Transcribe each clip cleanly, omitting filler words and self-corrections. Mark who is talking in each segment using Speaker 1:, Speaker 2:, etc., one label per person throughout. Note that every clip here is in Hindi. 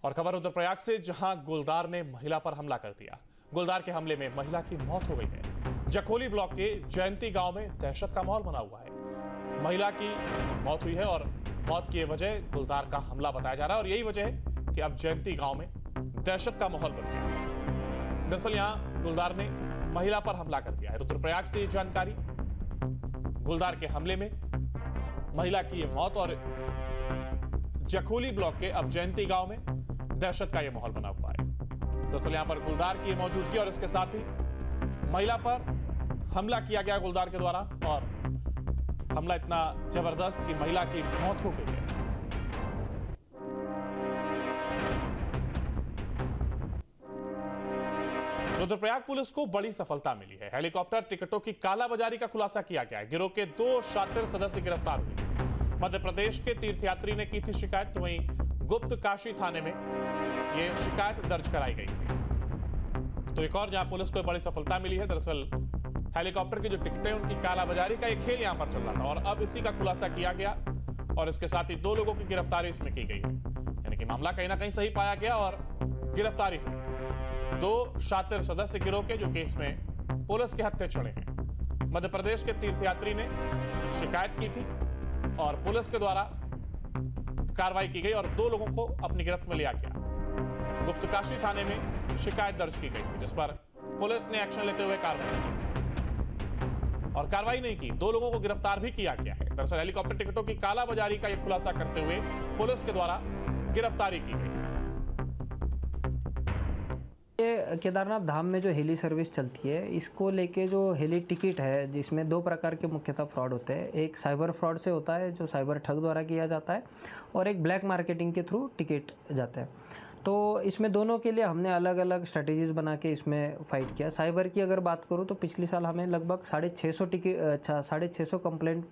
Speaker 1: और खबर रुद्रप्रयाग से, जहां गुलदार ने महिला पर हमला कर दिया। गुलदार के हमले में महिला की मौत हो गई है। जखोली ब्लॉक के जयंती गांव में दहशत का माहौल बना हुआ है। महिला की मौत हुई है और मौत की वजह गुलदार का हमला बताया जा रहा है और यही वजह है कि अब जयंती गांव में दहशत का माहौल बन गया। दरअसल यहां गुलदार ने महिला पर हमला कर दिया है। रुद्रप्रयाग से जानकारी, गुलदार के हमले में महिला की ये मौत और जखोली ब्लॉक के अब जयंती गांव में दहशत का यह माहौल बना हुआ है। दरअसल यहां पर गुलदार की मौजूदगी और इसके साथ ही महिला पर हमला किया गया गुलदार के द्वारा और हमला इतना जबरदस्त कि महिला की मौत हो गई है। रुद्रप्रयाग पुलिस को बड़ी सफलता मिली है। हेलीकॉप्टर टिकटों की कालाबाजारी का खुलासा किया गया है। गिरोह के 2 शातिर सदस्य गिरफ्तार हुए। मध्य प्रदेश के तीर्थयात्री ने की थी शिकायत, तो वहीं गुप्त काशी थाने में यह शिकायत दर्ज कराई गई थी। तो एक और जहां पुलिस को बड़ी सफलता मिली है। दरअसल हेलीकॉप्टर की जो टिकटें उनकी कालाबाजारी का एक खेल यहां पर चल रहा था और अब इसी का खुलासा किया गया और इसके साथ ही 2 लोगों की गिरफ्तारी इसमें की गई है। यानी कि मामला कहीं ना कहीं सही पाया गया और गिरफ्तारी हुई 2 शातिर सदस्य गिरोह के, जो कि इसमें पुलिस के हत्थे चढ़े हैं। मध्य प्रदेश के तीर्थयात्री ने शिकायत की थी और पुलिस के द्वारा कार्रवाई की गई और 2 लोगों को अपनी गिरफ्त में लिया गया। गुप्तकाशी थाने में शिकायत दर्ज की गई, जिस पर पुलिस ने एक्शन लेते हुए और कार्रवाई नहीं की। 2 लोगों को गिरफ्तार भी किया गया है। दरअसल हेलीकॉप्टर टिकटों की कालाबाजारी का यह खुलासा करते हुए पुलिस के द्वारा गिरफ्तारी की गई।
Speaker 2: केदारनाथ धाम में जो हेली सर्विस चलती है, इसको लेके जो हेली टिकट है, जिसमें 2 प्रकार के मुख्यतः फ्रॉड होते हैं। एक साइबर फ्रॉड से होता है, जो साइबर ठग द्वारा किया जाता है, और एक ब्लैक मार्केटिंग के थ्रू टिकट जाते हैं। तो इसमें दोनों के लिए हमने अलग अलग स्ट्रेटेजीज बना के इसमें फाइट किया। साइबर की अगर बात करूँ तो पिछले साल हमें लगभग 650 कंप्लेंट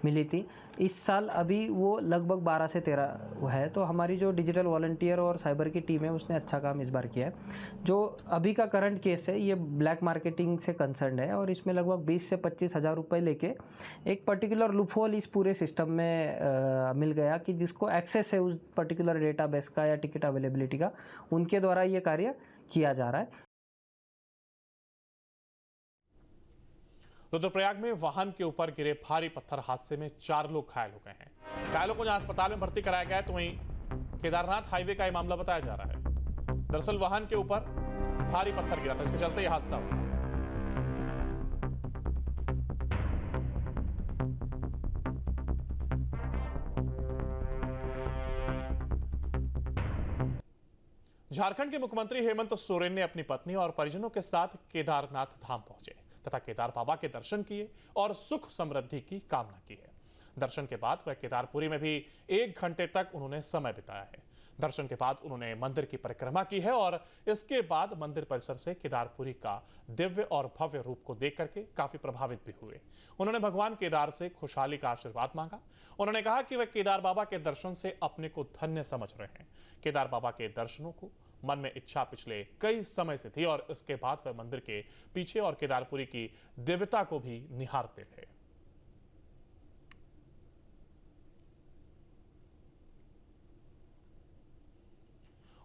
Speaker 2: मिली थी। इस साल अभी वो लगभग 12 से 13 है। तो हमारी जो डिजिटल वॉलंटियर और साइबर की टीम है, उसने अच्छा काम इस बार किया है। जो अभी का करंट केस है, ये ब्लैक मार्केटिंग से कंसर्न है और इसमें लगभग 20 से 25 हज़ार रुपये लेके एक पर्टिकुलर लूपहोल इस पूरे सिस्टम में मिल गया कि जिसको एक्सेस है उस पर्टिकुलर डेटाबेस का या टिकट अवेलेबिलिटी का, उनके द्वारा ये कार्य किया जा रहा है।
Speaker 1: रुद्रप्रयाग में वाहन के ऊपर गिरे भारी पत्थर हादसे में 4 लोग घायल हो गए हैं। घायलों को जहां अस्पताल में भर्ती कराया गया है, तो वहीं केदारनाथ हाईवे का यह मामला बताया जा रहा है। दरअसल वाहन के ऊपर भारी पत्थर गिरा था, इसके चलते यह हादसा हुआ। झारखंड के मुख्यमंत्री हेमंत सोरेन ने अपनी पत्नी और परिजनों के साथ केदारनाथ धाम पहुंचे तथा केदार बाबा के दर्शन किए और सुख समृद्धि की कामना की है। दर्शन के बाद वह केदारपुरी में भी 1 घंटे तक उन्होंने समय बिताया है। दर्शन के बाद उन्होंने मंदिर की परिक्रमा की है और इसके बाद मंदिर परिसर से केदारपुरी का दिव्य और भव्य रूप को देख करके काफी प्रभावित भी हुए। उन्होंने भगवान केदार से खुशहाली का आशीर्वाद मांगा। उन्होंने कहा कि वह केदार बाबा के दर्शन से अपने को धन्य समझ रहे हैं। केदार बाबा के दर्शनों को मन में इच्छा पिछले कई समय से थी और इसके बाद वह मंदिर के पीछे और केदारपुरी की दिव्यता को भी निहारते रहे।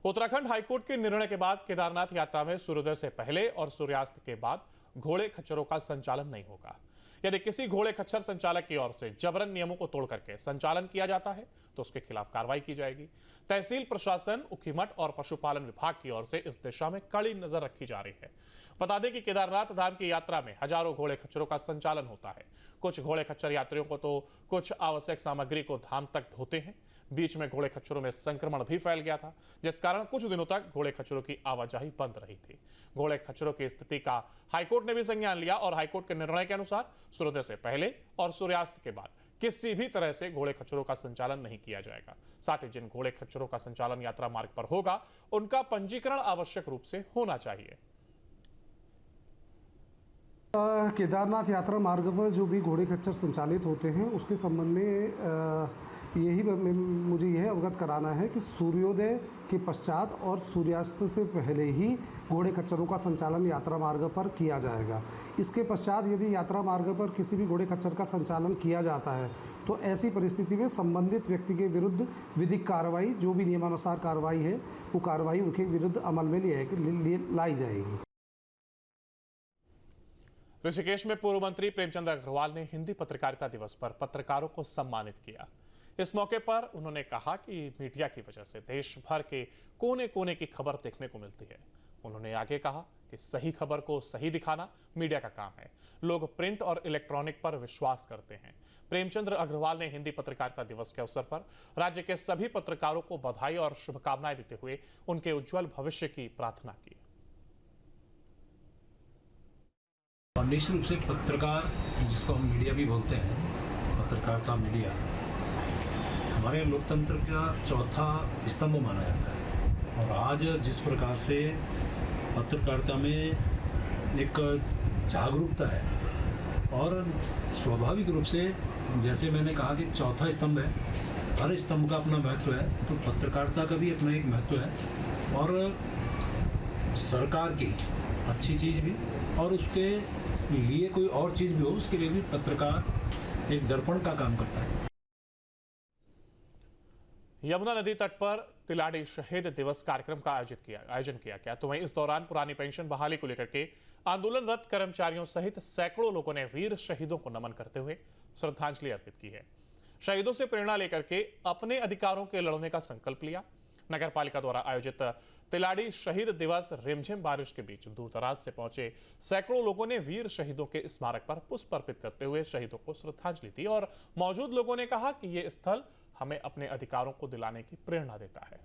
Speaker 1: उत्तराखंड हाईकोर्ट के निर्णय के बाद केदारनाथ यात्रा में सूर्योदय से पहले और सूर्यास्त के बाद घोड़े खच्चरों का संचालन नहीं होगा। यदि किसी घोड़े खच्चर संचालक की ओर से जबरन नियमों को तोड़ करके संचालन किया जाता है तो उसके खिलाफ कार्रवाई की जाएगी। तहसील प्रशासन, ऊखीमठ और पशुपालन विभाग की ओर से इस दिशा में कड़ी नजर रखी जा रही है। बता दें कि केदारनाथ धाम की यात्रा में हजारों घोड़े खच्चरों का संचालन होता है। कुछ घोड़े खच्चर यात्रियों को तो कुछ आवश्यक सामग्री को धाम तक ढोते हैं। बीच में घोड़े खच्चरों में संक्रमण भी फैल गया था, जिस कारण कुछ दिनों तक घोड़े खच्चरों की आवाजाही बंद रही थी। घोड़े खच्चरों की स्थिति का हाईकोर्ट ने भी संज्ञान लिया और हाईकोर्ट के निर्णय के अनुसार सूर्योदय से पहले और सूर्यास्त के बाद किसी भी तरह से घोड़े खच्चरों का संचालन नहीं किया जाएगा। साथ ही जिन घोड़े खच्चरों का संचालन यात्रा मार्ग पर होगा, उनका पंजीकरण आवश्यक रूप से होना चाहिए।
Speaker 3: केदारनाथ यात्रा मार्ग पर जो भी घोड़े खच्चर संचालित होते हैं, उसके संबंध में मुझे यह अवगत कराना है कि सूर्योदय के पश्चात और सूर्यास्त से पहले ही घोड़े खच्चरों का संचालन यात्रा मार्ग पर किया जाएगा। इसके पश्चात यदि यात्रा मार्ग पर किसी भी घोड़े खच्चर का संचालन किया जाता है तो ऐसी परिस्थिति में संबंधित व्यक्ति के विरुद्ध विधिक कार्रवाई, जो भी नियमानुसार कार्रवाई है, वो कार्रवाई उनके विरुद्ध अमल में लाई जाएगी।
Speaker 1: ऋषिकेश में पूर्व मंत्री प्रेमचंद अग्रवाल ने हिंदी पत्रकारिता दिवस पर पत्रकारों को सम्मानित किया। इस मौके पर उन्होंने कहा कि मीडिया की वजह से देश भर के कोने कोने की खबर देखने को मिलती है। उन्होंने आगे कहा कि सही खबर को सही दिखाना मीडिया का काम है। लोग प्रिंट और इलेक्ट्रॉनिक पर विश्वास करते हैं। प्रेमचंद अग्रवाल ने हिंदी पत्रकारिता दिवस के अवसर पर राज्य के सभी पत्रकारों को बधाई और शुभकामनाएं देते हुए उनके उज्जवल भविष्य की प्रार्थना की।
Speaker 4: निश्चित रूप से पत्रकार, जिसको हम मीडिया भी बोलते हैं, पत्रकारिता मीडिया हमारे लोकतंत्र का चौथा स्तंभ माना जाता है। और आज जिस प्रकार से पत्रकारिता में एक जागरूकता है और स्वाभाविक रूप से, जैसे मैंने कहा कि चौथा स्तंभ है, हर स्तंभ का अपना महत्व है, तो पत्रकारिता का भी अपना एक महत्व है। और सरकार की अच्छी चीज़ भी और उसके लिए कोई और चीज़ भी हो, उसके लिए भी पत्रकार एक दर्पण का काम करता है।
Speaker 1: यमुना नदी तट पर तिलाड़ी शहीद दिवस कार्यक्रम का आयोजन किया गया। तो वहीं इस दौरान पुरानी पेंशन बहाली को लेकर के आंदोलनरत कर्मचारियों सहित सैकड़ों लोगों ने वीर शहीदों को नमन करते हुए श्रद्धांजलि अर्पित की है। शहीदों से प्रेरणा लेकर के अपने अधिकारों के लड़ने का संकल्प लिया। नगर पालिका द्वारा आयोजित तिलाड़ी शहीद दिवस रिमझिम बारिश के बीच दूर दराज से पहुंचे सैकड़ों लोगों ने वीर शहीदों के स्मारक पर पुष्प अर्पित करते हुए शहीदों को श्रद्धांजलि दी। और मौजूद लोगों ने कहा कि यह स्थल हमें अपने अधिकारों को दिलाने की प्रेरणा देता है।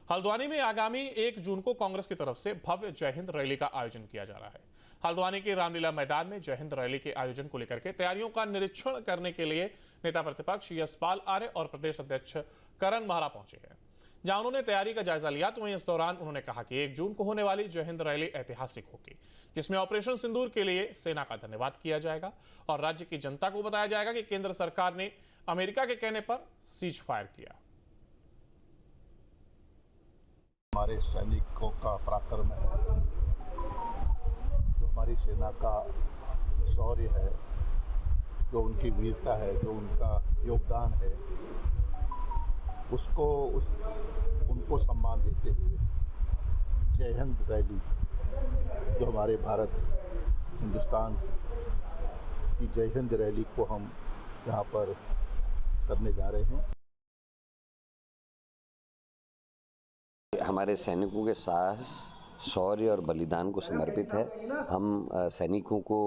Speaker 1: हल्द्वानी में आगामी 1 जून को कांग्रेस की तरफ से भव्य जय हिंद रैली का आयोजन किया जा रहा है। हल्द्वानी के रामलीला मैदान में जय हिंद रैली के आयोजन को लेकर के तैयारियों का निरीक्षण करने के लिए नेता प्रतिपक्ष यशपाल आर्य और प्रदेश अध्यक्ष करण महरा पहुंचे हैं, जहां उन्होंने तैयारी का जायजा लिया। तो वहीं इस दौरान उन्होंने कहा कि 1 जून को होने वाली जय हिंद रैली ऐतिहासिक होगी, जिसमें ऑपरेशन सिंदूर के लिए सेना का धन्यवाद किया जाएगा और राज्य की जनता को बताया जाएगा कि केंद्र सरकार ने अमेरिका के कहने पर सीज फायर किया।
Speaker 5: हमारे सैनिकों का पराक्रम है, जो हमारी सेना का शौर्य है, जो उनकी वीरता है, जो उनका योगदान है, उनको सम्मान देते हुए जय हिंद रैली, जो हमारे भारत हिंदुस्तान की जय हिंद रैली को हम यहाँ पर करने जा रहे हैं।
Speaker 6: हमारे सैनिकों के साहस, शौर्य और बलिदान को समर्पित है। हम सैनिकों को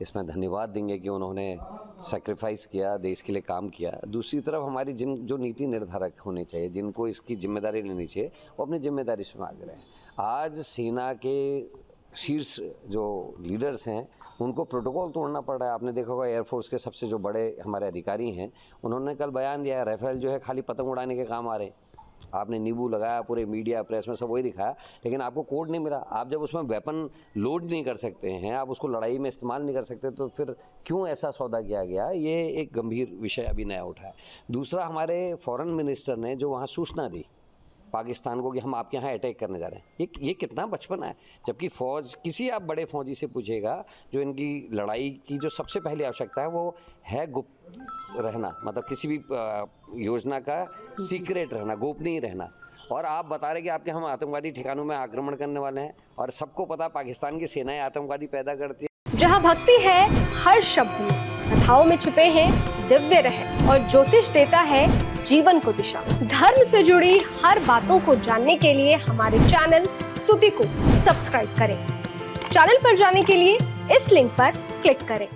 Speaker 6: इसमें धन्यवाद देंगे कि उन्होंने सैक्रिफाइस किया, देश के लिए काम किया। दूसरी तरफ हमारी जो नीति निर्धारक होने चाहिए, जिनको इसकी जिम्मेदारी लेनी चाहिए, वो अपनी जिम्मेदारी से मांग रहे हैं। आज सेना के शीर्ष जो लीडर्स हैं, उनको प्रोटोकॉल तोड़ना पड़ रहा है। आपने देखा होगा एयरफोर्स के सबसे जो बड़े हमारे अधिकारी हैं, उन्होंने कल बयान दिया है राफेल जो है खाली पतंग उड़ाने के काम आ रहे हैं। आपने नींबू लगाया, पूरे मीडिया प्रेस में सब वही दिखाया, लेकिन आपको कोड नहीं मिला। आप जब उसमें वेपन लोड नहीं कर सकते हैं, आप उसको लड़ाई में इस्तेमाल नहीं कर सकते, तो फिर क्यों ऐसा सौदा किया गया? ये एक गंभीर विषय अभी नया उठा है। दूसरा, हमारे फॉरेन मिनिस्टर ने जो वहाँ सूचना दी पाकिस्तान को कि हम आपके यहाँ अटैक करने जा रहे हैं, ये कितना बचपना है। जबकि फौज, किसी आप बड़े फौजी से पूछेगा, जो इनकी लड़ाई की जो सबसे पहली आवश्यकता है वो है गुप्त रहना, मतलब किसी भी योजना का सीक्रेट रहना, गोपनीय रहना। और आप बता रहे कि आपके हम आतंकवादी ठिकानों में आक्रमण करने वाले हैं, और सबको पता पाकिस्तान की सेनाएं आतंकवादी पैदा करती है।
Speaker 7: जहाँ भक्ति है हर शब्द में, कथाओं में छुपे हैं दिव्य रहस्य, और ज्योतिष देता है जीवन को दिशा। धर्म से जुड़ी हर बातों को जानने के लिए हमारे चैनल स्तुति को सब्सक्राइब करें। चैनल पर जाने के लिए इस लिंक पर क्लिक करें।